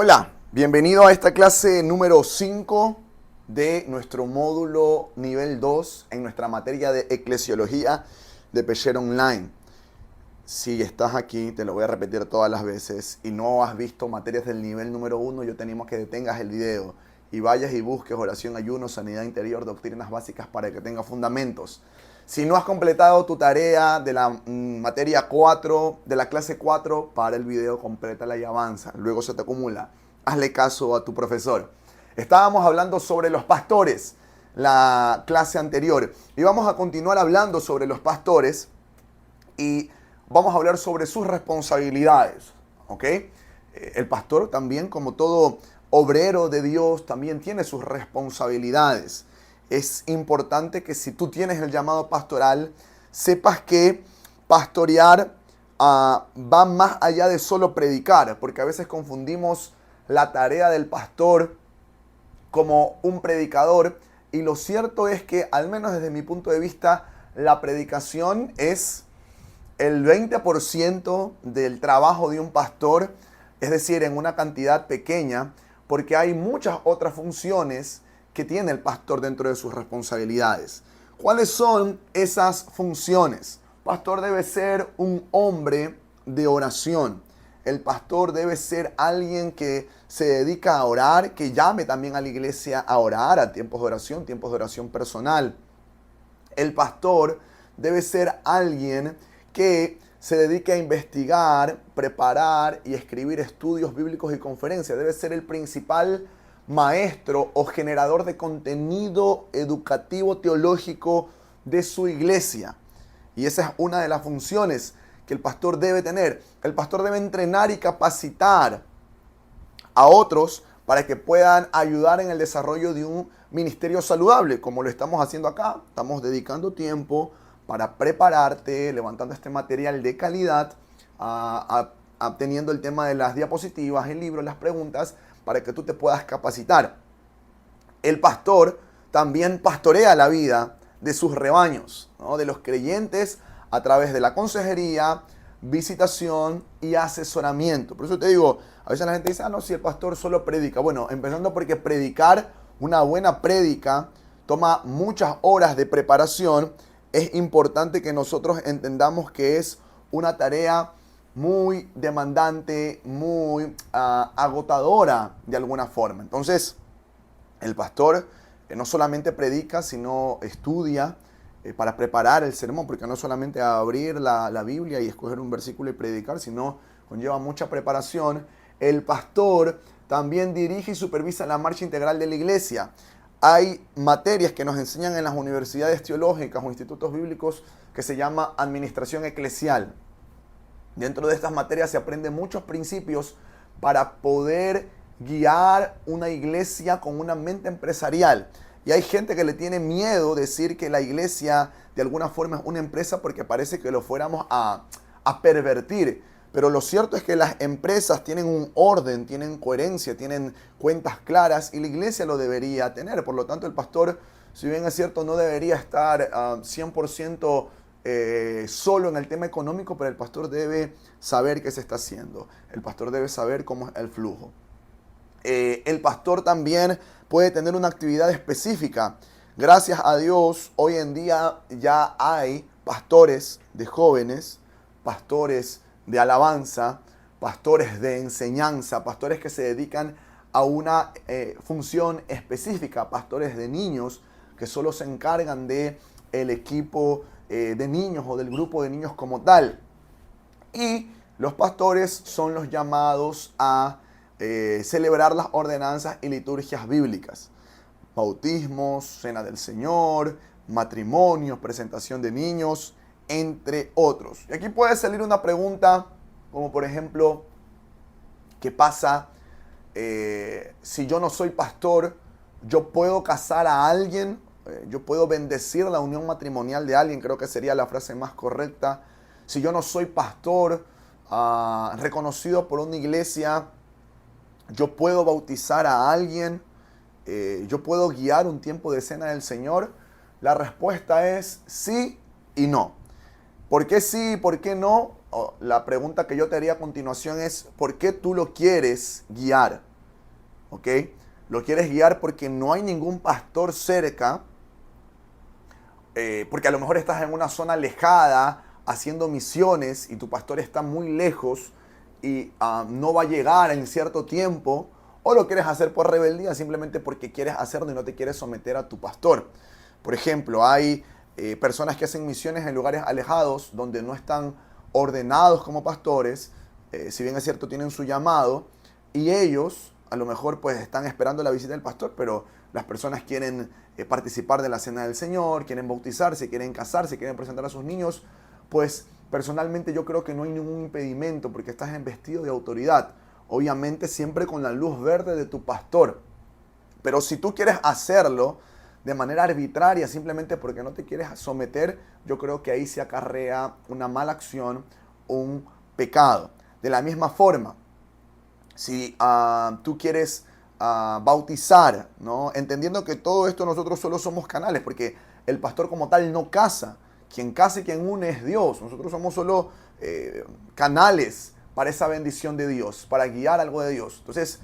Hola, bienvenido a esta clase número 5 de nuestro módulo nivel 2 en nuestra materia de eclesiología de Pesher Online. Si estás aquí, te lo voy a repetir todas las veces y no has visto materias del nivel número 1, yo te animo a que detengas el video y vayas y busques oración, ayuno, sanidad interior, doctrinas básicas para que tenga fundamentos. Si no has completado tu tarea de la materia 4, de la clase 4, para el video, complétala y avanza. Luego se te acumula. Hazle caso a tu profesor. Estábamos hablando sobre los pastores la clase anterior y vamos a continuar hablando sobre los pastores y vamos a hablar sobre sus responsabilidades. ¿Ok? El pastor también, como todo obrero de Dios, también tiene sus responsabilidades. Es importante que si tú tienes el llamado pastoral, sepas que pastorear va más allá de solo predicar, porque a veces confundimos la tarea del pastor como un predicador, y lo cierto es que, al menos desde mi punto de vista, la predicación es el 20% del trabajo de un pastor, es decir, en una cantidad pequeña, porque hay muchas otras funciones que tiene el pastor dentro de sus responsabilidades. ¿Cuáles son esas funciones? El pastor debe ser un hombre de oración. El pastor debe ser alguien que se dedica a orar, que llame también a la iglesia a orar, a tiempos de oración personal. El pastor debe ser alguien que se dedique a investigar, preparar y escribir estudios bíblicos y conferencias. Debe ser el principal maestro o generador de contenido educativo teológico de su iglesia. Y esa es una de las funciones que el pastor debe tener. El pastor debe entrenar y capacitar a otros para que puedan ayudar en el desarrollo de un ministerio saludable, como lo estamos haciendo acá. Estamos dedicando tiempo para prepararte, levantando este material de calidad, teniendo el tema de las diapositivas, el libro, las preguntas, para que tú te puedas capacitar. El pastor también pastorea la vida de sus rebaños, ¿no? De los creyentes, a través de la consejería, visitación y asesoramiento. Por eso te digo, a veces la gente dice, no, si el pastor solo predica. Bueno, empezando porque predicar, una buena prédica, toma muchas horas de preparación. Es importante que nosotros entendamos que es una tarea muy demandante, muy agotadora de alguna forma. Entonces, el pastor no solamente predica, sino estudia para preparar el sermón, porque no solamente abrir la Biblia y escoger un versículo y predicar, sino conlleva mucha preparación. El pastor también dirige y supervisa la marcha integral de la iglesia. Hay materias que nos enseñan en las universidades teológicas o institutos bíblicos que se llama administración eclesial. Dentro de estas materias se aprenden muchos principios para poder guiar una iglesia con una mente empresarial. Y hay gente que le tiene miedo decir que la iglesia de alguna forma es una empresa porque parece que lo fuéramos a pervertir. Pero lo cierto es que las empresas tienen un orden, tienen coherencia, tienen cuentas claras y la iglesia lo debería tener. Por lo tanto, el pastor, si bien es cierto, no debería estar 100% solo en el tema económico, pero el pastor debe saber qué se está haciendo. El pastor debe saber cómo es el flujo. El pastor también puede tener una actividad específica. Gracias a Dios, hoy en día ya hay pastores de jóvenes, pastores de alabanza, pastores de enseñanza, pastores que se dedican a una función específica, pastores de niños que solo se encargan de el equipo de niños o del grupo de niños como tal. Y los pastores son los llamados a celebrar las ordenanzas y liturgias bíblicas. Bautismos, cena del Señor, matrimonios, presentación de niños, entre otros. Y aquí puede salir una pregunta como por ejemplo, ¿qué pasa si yo no soy pastor? ¿Yo puedo casar a alguien? ¿Yo puedo bendecir la unión matrimonial de alguien? Creo que sería la frase más correcta. Si yo no soy pastor reconocido por una iglesia, ¿yo puedo bautizar a alguien? ¿Yo puedo guiar un tiempo de cena del Señor? La respuesta es sí y no. ¿Por qué sí y por qué no? La pregunta que yo te haría a continuación es, ¿por qué tú lo quieres guiar? ¿ok? Lo quieres guiar porque no hay ningún pastor cerca, porque a lo mejor estás en una zona alejada haciendo misiones y tu pastor está muy lejos y no va a llegar en cierto tiempo, o lo quieres hacer por rebeldía simplemente porque quieres hacerlo y no te quieres someter a tu pastor. Por ejemplo, hay personas que hacen misiones en lugares alejados donde no están ordenados como pastores, si bien es cierto tienen su llamado, y ellos a lo mejor pues están esperando la visita del pastor, pero las personas quieren participar de la cena del Señor, quieren bautizarse, quieren casarse, quieren presentar a sus niños, pues personalmente yo creo que no hay ningún impedimento porque estás investido de autoridad. Obviamente siempre con la luz verde de tu pastor. Pero si tú quieres hacerlo de manera arbitraria, simplemente porque no te quieres someter, yo creo que ahí se acarrea una mala acción, un pecado. De la misma forma, si tú quieres bautizar, ¿no? Entendiendo que todo esto nosotros solo somos canales, porque el pastor como tal no casa. Quien casa y quien une es Dios. Nosotros somos solo canales para esa bendición de Dios, para guiar algo de Dios. Entonces,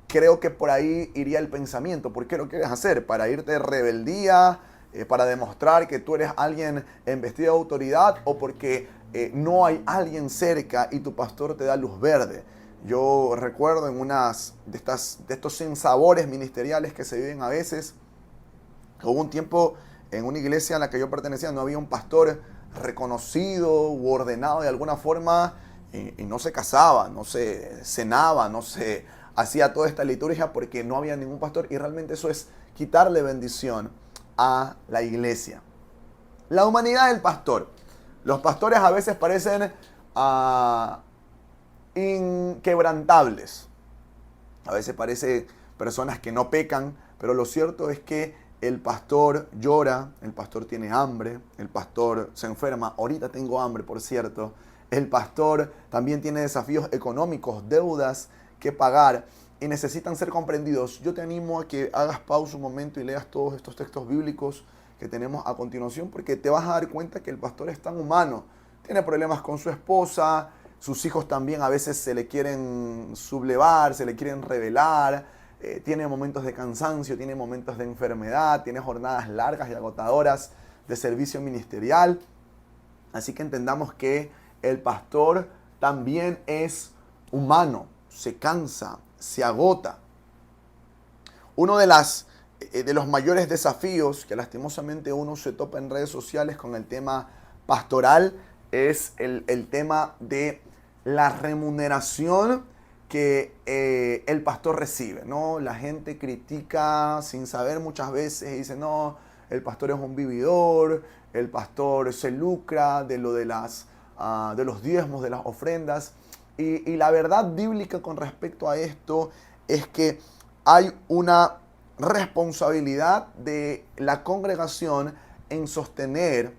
creo que por ahí iría el pensamiento. ¿Por qué lo quieres hacer? ¿Para irte de rebeldía? ¿Para demostrar que tú eres alguien investido de autoridad? ¿O porque no hay alguien cerca y tu pastor te da luz verde? Yo recuerdo en unas de estos sinsabores ministeriales que se viven a veces, hubo un tiempo en una iglesia a la que yo pertenecía, no había un pastor reconocido u ordenado de alguna forma y no se casaba, no se cenaba, no se hacía toda esta liturgia porque no había ningún pastor y realmente eso es quitarle bendición a la iglesia. La humanidad del pastor. Los pastores a veces parecen inquebrantables. A veces parece personas que no pecan, pero lo cierto es que el pastor llora, el pastor tiene hambre, el pastor se enferma. Ahorita tengo hambre, por cierto. El pastor también tiene desafíos económicos, deudas que pagar y necesitan ser comprendidos. Yo te animo a que hagas pausa un momento y leas todos estos textos bíblicos que tenemos a continuación, porque te vas a dar cuenta que el pastor es tan humano. Tiene problemas con su esposa, sus hijos también a veces se le quieren sublevar, se le quieren rebelar, tiene momentos de cansancio, tiene momentos de enfermedad, tiene jornadas largas y agotadoras de servicio ministerial. Así que entendamos que el pastor también es humano, se cansa, se agota. Uno de los mayores desafíos que lastimosamente uno se topa en redes sociales con el tema pastoral es el tema de la remuneración que el pastor recibe, ¿no? La gente critica sin saber muchas veces y dice, no, el pastor es un vividor, el pastor se lucra de lo de los diezmos, de las ofrendas. Y la verdad bíblica con respecto a esto es que hay una responsabilidad de la congregación en sostener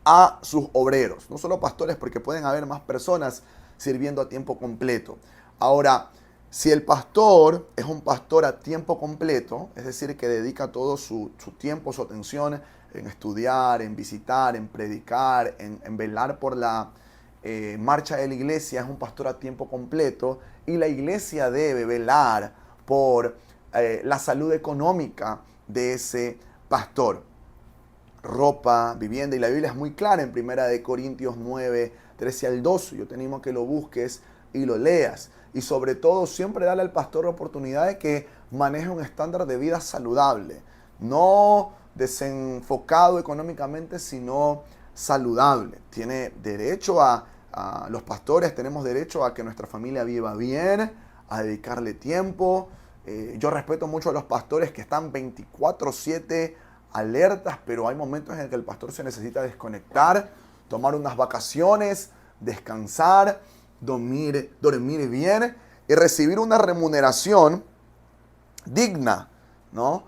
a sus obreros, no solo pastores, porque pueden haber más personas sirviendo a tiempo completo. Ahora, si el pastor es un pastor a tiempo completo, es decir, que dedica todo su tiempo, su atención en estudiar, en visitar, en predicar, en velar por la marcha de la iglesia, es un pastor a tiempo completo y la iglesia debe velar por la salud económica de ese pastor. Ropa, vivienda, y la Biblia es muy clara en 1 Corintios 9, 13 al 12. Yo te animo a que lo busques y lo leas. Y sobre todo, siempre darle al pastor la oportunidad de que maneje un estándar de vida saludable. No desenfocado económicamente, sino saludable. Tiene derecho los pastores tenemos derecho a que nuestra familia viva bien, a dedicarle tiempo. Yo respeto mucho a los pastores que están 24/7 alertas, pero hay momentos en el que el pastor se necesita desconectar, tomar unas vacaciones, descansar, dormir bien y recibir una remuneración digna, ¿no?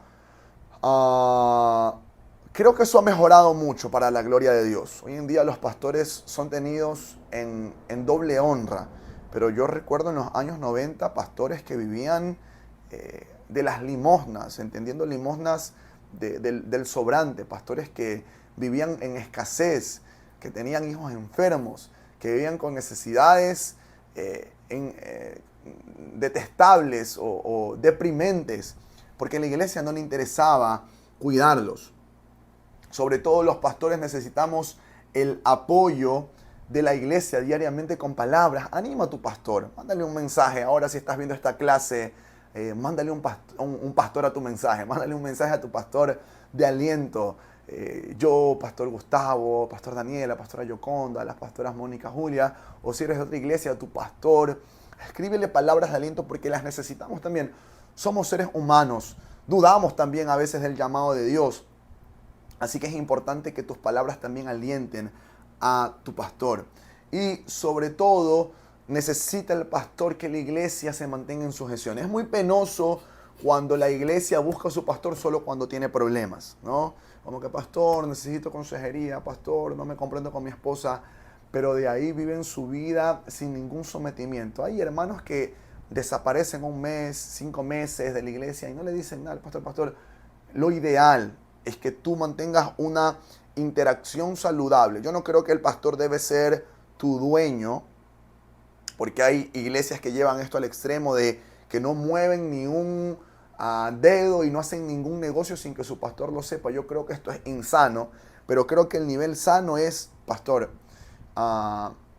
Creo que eso ha mejorado mucho para la gloria de Dios. Hoy en día los pastores son tenidos en doble honra, pero yo recuerdo en los años 90 pastores que vivían de las limosnas, entendiendo limosnas del sobrante, pastores que vivían en escasez, que tenían hijos enfermos, que vivían con necesidades detestables o deprimentes, porque a la iglesia no le interesaba cuidarlos. Sobre todo los pastores necesitamos el apoyo de la iglesia diariamente con palabras. Anima a tu pastor, mándale un mensaje. Ahora si estás viendo esta clase, mándale un pastor a tu mensaje, mándale un mensaje a tu pastor de aliento. Yo, Pastor Gustavo, Pastor Daniela, Pastora Yoconda, las pastoras Mónica, Julia, o si eres de otra iglesia, tu pastor, escríbele palabras de aliento porque las necesitamos también. Somos seres humanos, dudamos también a veces del llamado de Dios. Así que es importante que tus palabras también alienten a tu pastor. Y sobre todo, necesita el pastor que la iglesia se mantenga en sujeción. Es muy penoso cuando la iglesia busca a su pastor solo cuando tiene problemas, ¿no? Como que, pastor, necesito consejería, pastor, no me comprendo con mi esposa, pero de ahí viven su vida sin ningún sometimiento. Hay hermanos que desaparecen un mes, 5 meses de la iglesia y no le dicen nada al pastor. Pastor, lo ideal es que tú mantengas una interacción saludable. Yo no creo que el pastor debe ser tu dueño, porque hay iglesias que llevan esto al extremo de que no mueven ni un dedo y no hacen ningún negocio sin que su pastor lo sepa. Yo creo que esto es insano, pero creo que el nivel sano es, pastor,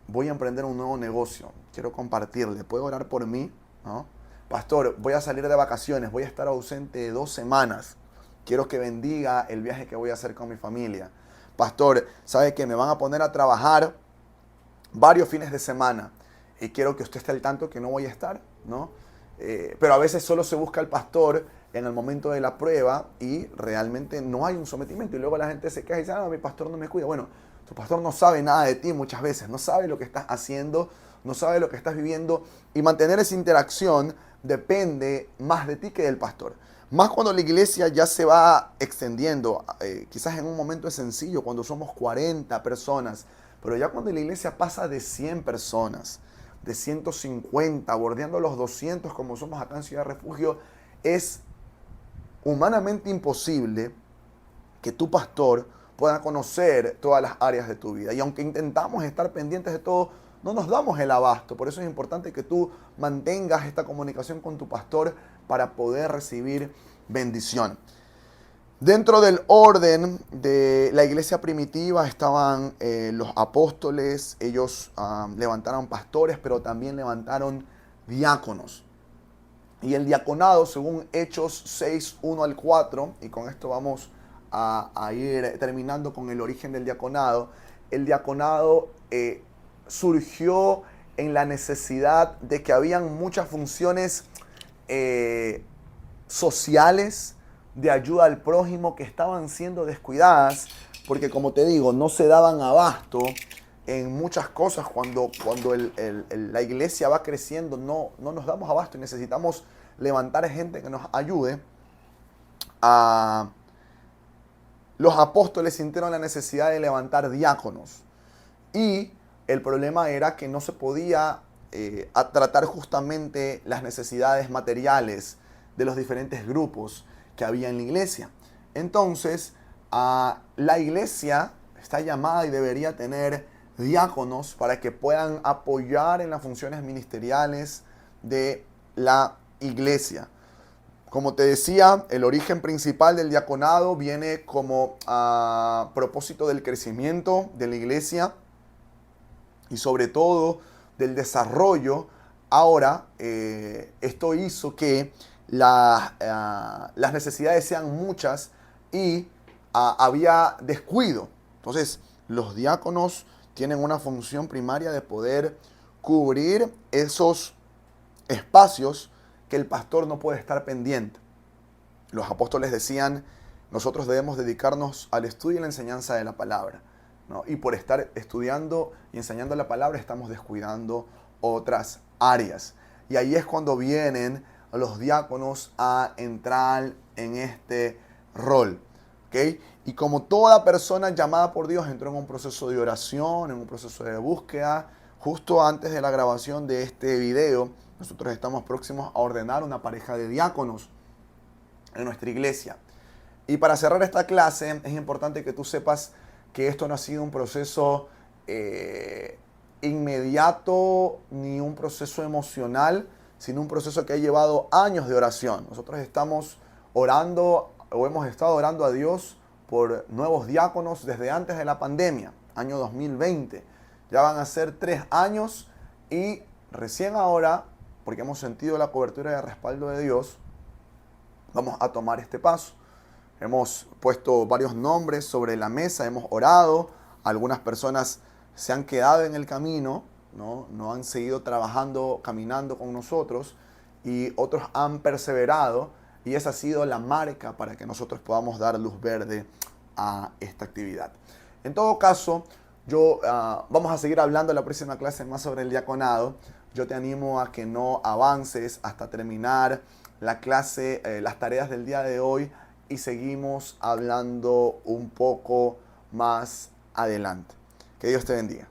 voy a emprender un nuevo negocio, quiero compartirle, ¿puede orar por mí? ¿No? Pastor, voy a salir de vacaciones, voy a estar ausente 2 semanas, quiero que bendiga el viaje que voy a hacer con mi familia. Pastor, ¿sabe que me van a poner a trabajar varios fines de semana y quiero que usted esté al tanto que no voy a estar, ¿no? Pero a veces solo se busca al pastor en el momento de la prueba y realmente no hay un sometimiento. Y luego la gente se queja y dice, mi pastor no me cuida. Bueno, tu pastor no sabe nada de ti muchas veces, no sabe lo que estás haciendo, no sabe lo que estás viviendo. Y mantener esa interacción depende más de ti que del pastor. Más cuando la iglesia ya se va extendiendo, quizás en un momento es sencillo, cuando somos 40 personas, pero ya cuando la iglesia pasa de 100 personas, de 150, bordeando los 200 como somos acá en Ciudad Refugio, es humanamente imposible que tu pastor pueda conocer todas las áreas de tu vida. Y aunque intentamos estar pendientes de todo, no nos damos el abasto. Por eso es importante que tú mantengas esta comunicación con tu pastor para poder recibir bendición. Dentro del orden de la iglesia primitiva estaban los apóstoles, ellos levantaron pastores, pero también levantaron diáconos. Y el diaconado, según Hechos 6, 1 al 4, y con esto vamos a ir terminando con el origen del diaconado, el diaconado surgió en la necesidad de que habían muchas funciones sociales, de ayuda al prójimo que estaban siendo descuidadas, porque como te digo, no se daban abasto en muchas cosas. Cuando la iglesia va creciendo, no nos damos abasto y necesitamos levantar gente que nos ayude. Los apóstoles sintieron la necesidad de levantar diáconos y el problema era que no se podía tratar justamente las necesidades materiales de los diferentes grupos que había en la iglesia. Entonces, la iglesia está llamada y debería tener diáconos para que puedan apoyar en las funciones ministeriales de la iglesia. Como te decía, el origen principal del diaconado viene como propósito del crecimiento de la iglesia y sobre todo del desarrollo. Ahora, esto hizo que las necesidades sean muchas y había descuido. Entonces, los diáconos tienen una función primaria de poder cubrir esos espacios que el pastor no puede estar pendiente. Los apóstoles decían, nosotros debemos dedicarnos al estudio y la enseñanza de la palabra, ¿no? Y por estar estudiando y enseñando la palabra estamos descuidando otras áreas. Y ahí es cuando vienen los diáconos a entrar en este rol, ¿ok? Y como toda persona llamada por Dios entró en un proceso de oración, en un proceso de búsqueda. Justo antes de la grabación de este video, nosotros estamos próximos a ordenar una pareja de diáconos en nuestra iglesia. Y para cerrar esta clase, es importante que tú sepas que esto no ha sido un proceso inmediato ni un proceso emocional, sino un proceso que ha llevado años de oración. Nosotros estamos orando o hemos estado orando a Dios por nuevos diáconos desde antes de la pandemia, año 2020. Ya van a ser 3 años y recién ahora, porque hemos sentido la cobertura y el respaldo de Dios, vamos a tomar este paso. Hemos puesto varios nombres sobre la mesa, hemos orado, algunas personas se han quedado en el camino, no han seguido trabajando, caminando con nosotros, y otros han perseverado, y esa ha sido la marca para que nosotros podamos dar luz verde a esta actividad. En todo caso, vamos a seguir hablando en la próxima clase más sobre el diaconado. Yo te animo a que no avances hasta terminar la clase, las tareas del día de hoy, y seguimos hablando un poco más adelante. Que Dios te bendiga.